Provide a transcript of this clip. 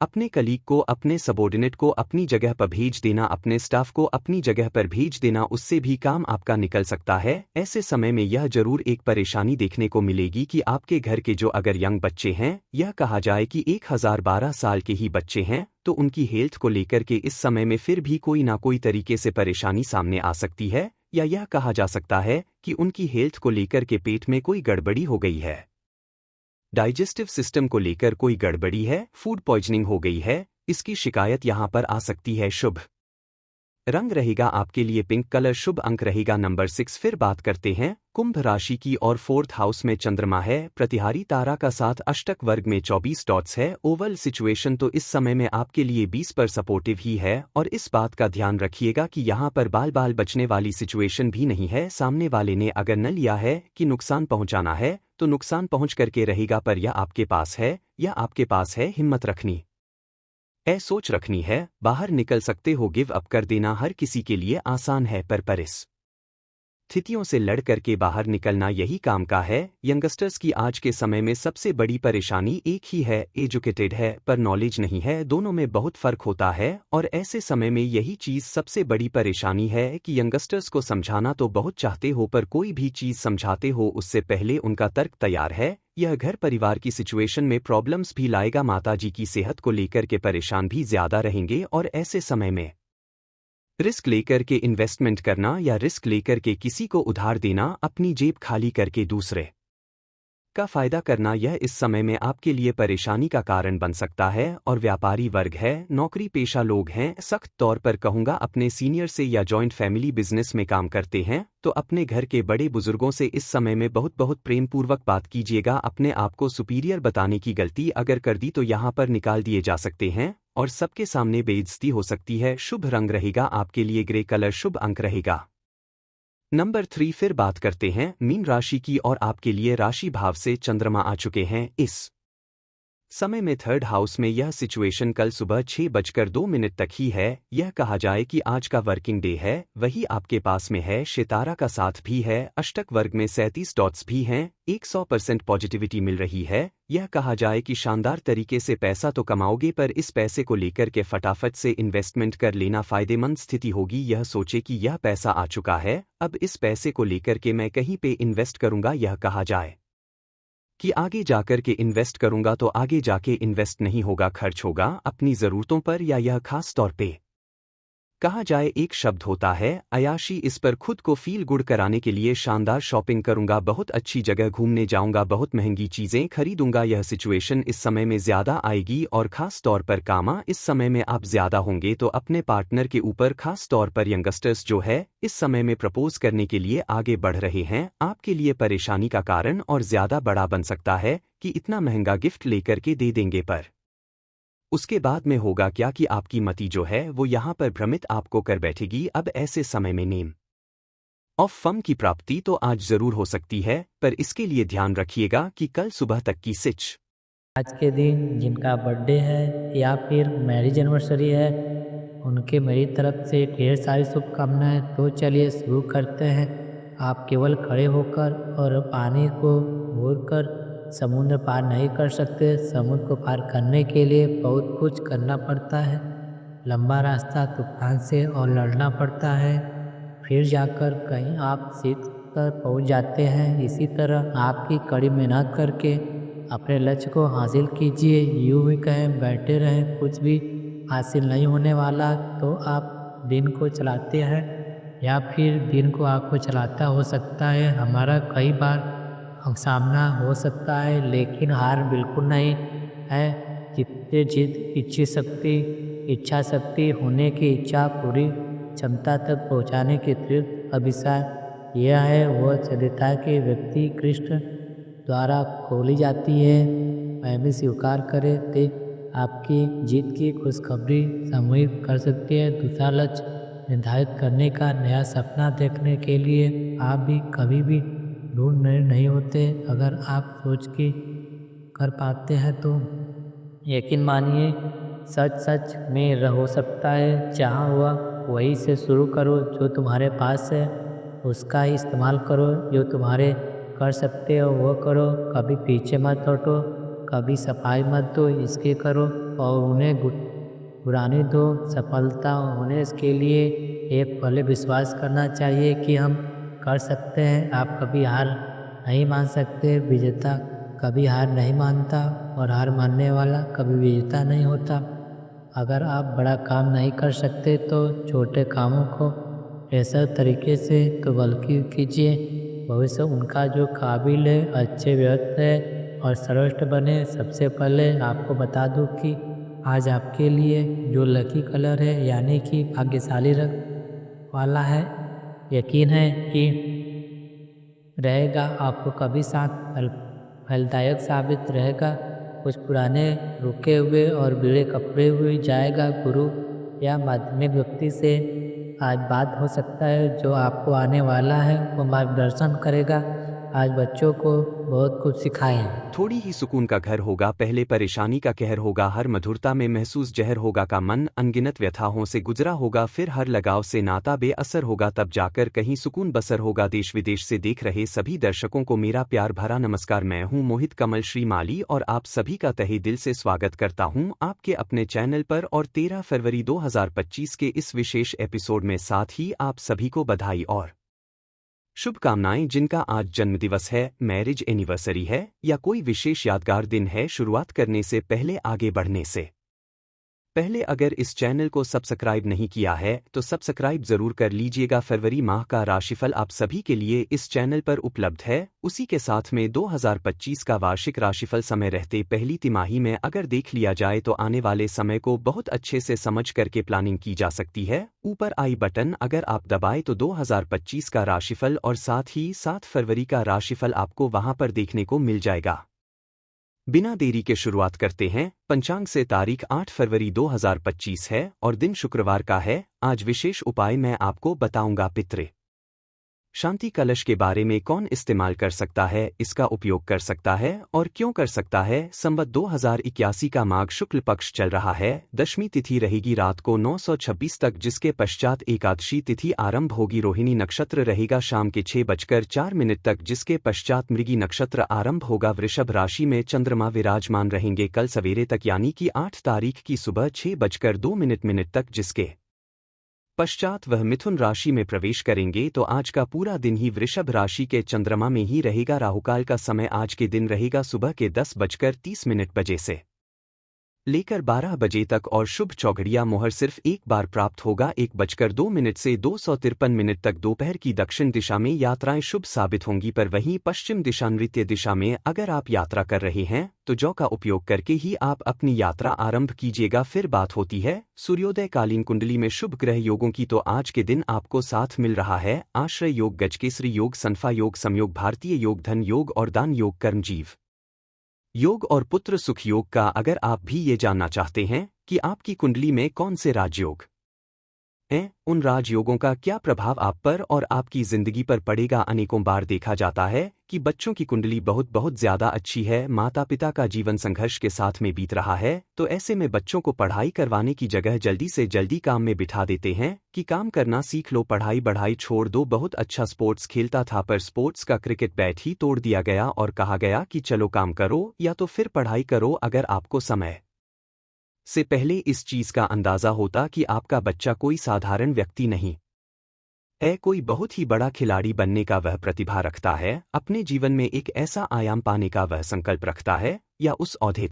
अपने कलीग को, अपने सबॉर्डिनेट को अपनी जगह पर भेज देना, अपने स्टाफ को अपनी जगह पर भेज देना, उससे भी काम आपका निकल सकता है। ऐसे समय में यह जरूर एक परेशानी देखने को मिलेगी कि आपके घर के जो अगर यंग बच्चे हैं, यह कहा जाए कि 1012 साल के ही बच्चे हैं, तो उनकी हेल्थ को लेकर के इस समय में फिर भी कोई ना कोई तरीके से परेशानी सामने आ सकती है, या यह कहा जा सकता है कि उनकी हेल्थ को लेकर के पेट में कोई गड़बड़ी हो गई है, डाइजेस्टिव सिस्टम को लेकर कोई गड़बड़ी है, फूड पॉइजनिंग हो गई है, इसकी शिकायत यहाँ पर आ सकती है। शुभ रंग रहेगा आपके लिए पिंक कलर, शुभ अंक रहेगा नंबर 6। फिर बात करते हैं कुंभ राशि की और 4th हाउस में चंद्रमा है, प्रतिहारी तारा का साथ अष्टक वर्ग में 24 डॉट्स है। ओवल सिचुएशन तो इस समय में आपके लिए 20 पर सपोर्टिव ही है, और इस बात का ध्यान रखिएगा कि यहाँ पर बाल बाल बचने वाली सिचुएशन भी नहीं है। सामने वाले ने अगर न लिया है कि नुकसान पहुंचाना है, तो नुकसान पहुंच करके रहेगा, पर यह आपके पास है, या आपके पास है हिम्मत रखनी सोच रखनी है, बाहर निकल सकते हो। गिव अप कर देना हर किसी के लिए आसान है, पर इस स्थितियों से लड़ करके बाहर निकलना यही काम का है। यंगस्टर्स की आज के समय में सबसे बड़ी परेशानी एक ही है, एजुकेटेड है पर नॉलेज नहीं है। दोनों में बहुत फर्क होता है, और ऐसे समय में यही चीज़ सबसे बड़ी परेशानी है कि यंगस्टर्स को समझाना तो बहुत चाहते हो, पर कोई भी चीज़ समझाते हो उससे पहले उनका तर्क तैयार है। यह घर परिवार की सिचुएशन में प्रॉब्लम्स भी लाएगा, माताजी की सेहत को लेकर के परेशान भी ज्यादा रहेंगे, और ऐसे समय में रिस्क लेकर के इन्वेस्टमेंट करना या रिस्क लेकर के किसी को उधार देना, अपनी जेब खाली करके दूसरे का फायदा करना, यह इस समय में आपके लिए परेशानी का कारण बन सकता है। और व्यापारी वर्ग है, नौकरी पेशा लोग हैं, सख्त तौर पर कहूँगा अपने सीनियर से या जॉइंट फैमिली बिजनेस में काम करते हैं, तो अपने घर के बड़े बुजुर्गों से इस समय में बहुत बहुत प्रेम पूर्वक बात कीजिएगा। अपने आप को सुपीरियर बताने की गलती अगर कर दी तो यहाँ पर निकाल दिए जा सकते हैं, और सबके सामने बेइज्जती हो सकती है। शुभ रंग रहेगा आपके लिए ग्रे कलर, शुभ अंक रहेगा नंबर 3। फिर बात करते हैं मीन राशि की, और आपके लिए राशि भाव से चंद्रमा आ चुके हैं इस समय में 3rd हाउस में। यह सिचुएशन कल सुबह 6:02 तक ही है। यह कहा जाए कि आज का वर्किंग डे है, वही आपके पास में है। सितारा का साथ भी है, अष्टक वर्ग में 37 डॉट्स भी हैं, 100% पॉजिटिविटी मिल रही है। यह कहा जाए कि शानदार तरीके से पैसा तो कमाओगे, पर इस पैसे को लेकर के फटाफट से इन्वेस्टमेंट कर लेना फायदेमंद स्थिति होगी। यह सोचे कि यह पैसा आ चुका है, अब इस पैसे को लेकर के मैं कहीं पे इन्वेस्ट करूंगा। यह कहा जाए कि आगे जाकर के इन्वेस्ट करूंगा तो आगे जाके इन्वेस्ट नहीं होगा, खर्च होगा अपनी ज़रूरतों पर, या यह खास तौर पे कहा जाए एक शब्द होता है अयाशी। इस पर खुद को फील गुड कराने के लिए शानदार शॉपिंग करूंगा, बहुत अच्छी जगह घूमने जाऊंगा, बहुत महंगी चीज़ें खरीदूंगा। यह सिचुएशन इस समय में ज़्यादा आएगी, और खास तौर पर कामा इस समय में आप ज़्यादा होंगे, तो अपने पार्टनर के ऊपर खास तौर पर यंगस्टर्स जो है इस समय में प्रपोज करने के लिए आगे बढ़ रहे हैं। आपके लिए परेशानी का कारण और ज़्यादा बड़ा बन सकता है कि इतना महंगा गिफ्ट लेकर के दे देंगे, पर उसके बाद में होगा क्या कि आपकी मति जो है वो यहाँ पर भ्रमित आपको कर बैठेगी। अब ऐसे समय में नेम ऑफ फम की प्राप्ति तो आज जरूर हो सकती है, पर इसके लिए ध्यान रखिएगा कि कल सुबह तक की सिच आज के दिन जिनका बर्थडे है या फिर मैरिज एनिवर्सरी है, उनके मेरी तरफ से ढेर सारी शुभकामनाएं। तो चलिए शुरू करते हैं। आप केवल खड़े होकर और पानी को घूरकर समुद्र पार नहीं कर सकते। समुद्र को पार करने के लिए बहुत कुछ करना पड़ता है। लंबा रास्ता तूफान से और लड़ना पड़ता है, फिर जाकर कहीं आप सीख कर पहुंच जाते हैं। इसी तरह आपकी कड़ी मेहनत करके अपने लक्ष्य को हासिल कीजिए। यूं ही कहें बैठे रहें, कुछ भी हासिल नहीं होने वाला, तो आप दिन को चलाते हैं या फिर दिन को आपको चलाता हो सकता है। हमारा कई बार सामना हो सकता है, लेकिन हार बिल्कुल नहीं है। जितने जिद इच्छा शक्ति होने की इच्छा पूरी क्षमता तक पहुंचाने की तीव्र अभिशाप यह है, वह चरिता के व्यक्ति कृष्ण द्वारा खोली जाती है। मैं भी स्वीकार करे थे आपकी जीत की खुशखबरी सामूहिक कर सकती है। दूसरा लक्ष्य निर्धारित करने का, नया सपना देखने के लिए आप भी कभी भी ढूंढ नहीं होते। अगर आप सोच के कर पाते हैं तो यकीन मानिए सच सच में हो सकता है। जहाँ हुआ वही से शुरू करो, जो तुम्हारे पास है उसका ही इस्तेमाल करो। जो तुम्हारे कर सकते हो वो करो, कभी पीछे मत हटो, कभी सफाई मत दो, इसके करो और उन्हें गुरानी दो। सफलता होने के लिए एक पहले विश्वास करना चाहिए कि हम कर सकते हैं। आप कभी हार नहीं मान सकते। विजेता कभी हार नहीं मानता और हार मानने वाला कभी विजेता नहीं होता। अगर आप बड़ा काम नहीं कर सकते तो छोटे कामों को ऐसा तरीके से तो बल्कि कीजिए भविष्य उनका जो काबिल है, अच्छे व्यर्थ है और श्रेष्ठ बने। सबसे पहले आपको बता दूं कि आज आपके लिए जो लकी कलर है यानी कि भाग्यशाली रंग वाला है, यकीन है कि रहेगा आपको कभी साथ फलदायक साबित रहेगा। कुछ पुराने रुके हुए और बीड़े कपड़े हुए जाएगा। गुरु या माध्यमिक व्यक्ति से आज बात हो सकता है जो आपको आने वाला है, वो मार्गदर्शन करेगा। आज बच्चों को बहुत कुछ सिखाएं। थोड़ी ही सुकून का घर होगा, पहले परेशानी का कहर होगा, हर मधुरता में महसूस जहर होगा का मन अनगिनत व्यथाओं से गुजरा होगा, फिर हर लगाव से नाता बेअसर होगा, तब जाकर कहीं सुकून बसर होगा। देश विदेश से देख रहे सभी दर्शकों को मेरा प्यार भरा नमस्कार। मैं हूं मोहित कमल श्री माली और आप सभी का तहे दिल से स्वागत करता हूं आपके अपने चैनल पर और 13 फरवरी 2025 के इस विशेष एपिसोड में। साथ ही आप सभी को बधाई और शुभकामनाएं जिनका आज जन्मदिवस है, मैरिज एनिवर्सरी है या कोई विशेष यादगार दिन है। शुरुआत करने से पहले आगे बढ़ने से पहले अगर इस चैनल को सब्सक्राइब नहीं किया है तो सब्सक्राइब जरूर कर लीजिएगा। फरवरी माह का राशिफल आप सभी के लिए इस चैनल पर उपलब्ध है। उसी के साथ में 2025 का वार्षिक राशिफल समय रहते पहली तिमाही में अगर देख लिया जाए तो आने वाले समय को बहुत अच्छे से समझ करके प्लानिंग की जा सकती है। ऊपर आई बटन अगर आप दबाए तो 2025 का राशिफल और साथ ही 7 फरवरी का राशिफल आपको वहां पर देखने को मिल जाएगा। बिना देरी के शुरुआत करते हैं। पंचांग से तारीख 8 फरवरी 2025 है और दिन शुक्रवार का है। आज विशेष उपाय मैं आपको बताऊंगा। पितृ शांति कलश के बारे में कौन इस्तेमाल कर सकता है, इसका उपयोग कर सकता है और क्यों कर सकता है। संवत 2081 का माघ शुक्ल पक्ष चल रहा है। दशमी तिथि रहेगी रात को 9:26 तक, जिसके पश्चात एकादशी तिथि आरंभ होगी। रोहिणी नक्षत्र रहेगा शाम के 6:04 तक, जिसके पश्चात मृगी नक्षत्र आरंभ होगा। वृषभ राशि में चंद्रमा विराजमान रहेंगे कल सवेरे तक यानी कि 8 तारीख की सुबह 6:02 तक, जिसके पश्चात वह मिथुन राशि में प्रवेश करेंगे। तो आज का पूरा दिन ही वृषभ राशि के चंद्रमा में ही रहेगा। राहुकाल का समय आज के दिन रहेगा सुबह के 10:30 बजे से लेकर 12 बजे तक और शुभ चौघड़िया मोहर सिर्फ एक बार प्राप्त होगा 1:02 से 2:53 तक। दोपहर की दक्षिण दिशा में यात्राएं शुभ साबित होंगी, पर वहीं पश्चिम दिशा नृत्य दिशा में अगर आप यात्रा कर रहे हैं तो जौ का उपयोग करके ही आप अपनी यात्रा आरंभ कीजिएगा। फिर बात होती है सूर्योदय कालीन कुंडली में शुभ ग्रह योगों की, तो आज के दिन आपको साथ मिल रहा है आश्रय योग, गजकेसरी योग, सनफा योग, समयोग, भारतीय योग, धन योग और दान योग, कर्मजीव योग और पुत्र सुख योग का। अगर आप भी ये जानना चाहते हैं कि आपकी कुंडली में कौन से राजयोग हैं, उन राजयोगों का क्या प्रभाव आप पर और आपकी जिंदगी पर पड़ेगा। अनेकों बार देखा जाता है कि बच्चों की कुंडली बहुत ज्यादा अच्छी है, माता पिता का जीवन संघर्ष के साथ में बीत रहा है, तो ऐसे में बच्चों को पढ़ाई करवाने की जगह जल्दी से जल्दी काम में बिठा देते हैं कि काम करना सीख लो, पढ़ाई बढ़ाई छोड़ दो। बहुत अच्छा स्पोर्ट्स खेलता था पर स्पोर्ट्स का क्रिकेट बैट ही तोड़ दिया गया और कहा गया कि चलो काम करो या तो फिर पढ़ाई करो। अगर आपको समय से पहले इस चीज का अंदाजा होता कि आपका बच्चा कोई साधारण व्यक्ति नहीं है, कोई बहुत ही बड़ा खिलाड़ी बनने का वह प्रतिभा रखता है, अपने जीवन में एक ऐसा आयाम पाने का वह संकल्प रखता है या उस औहदे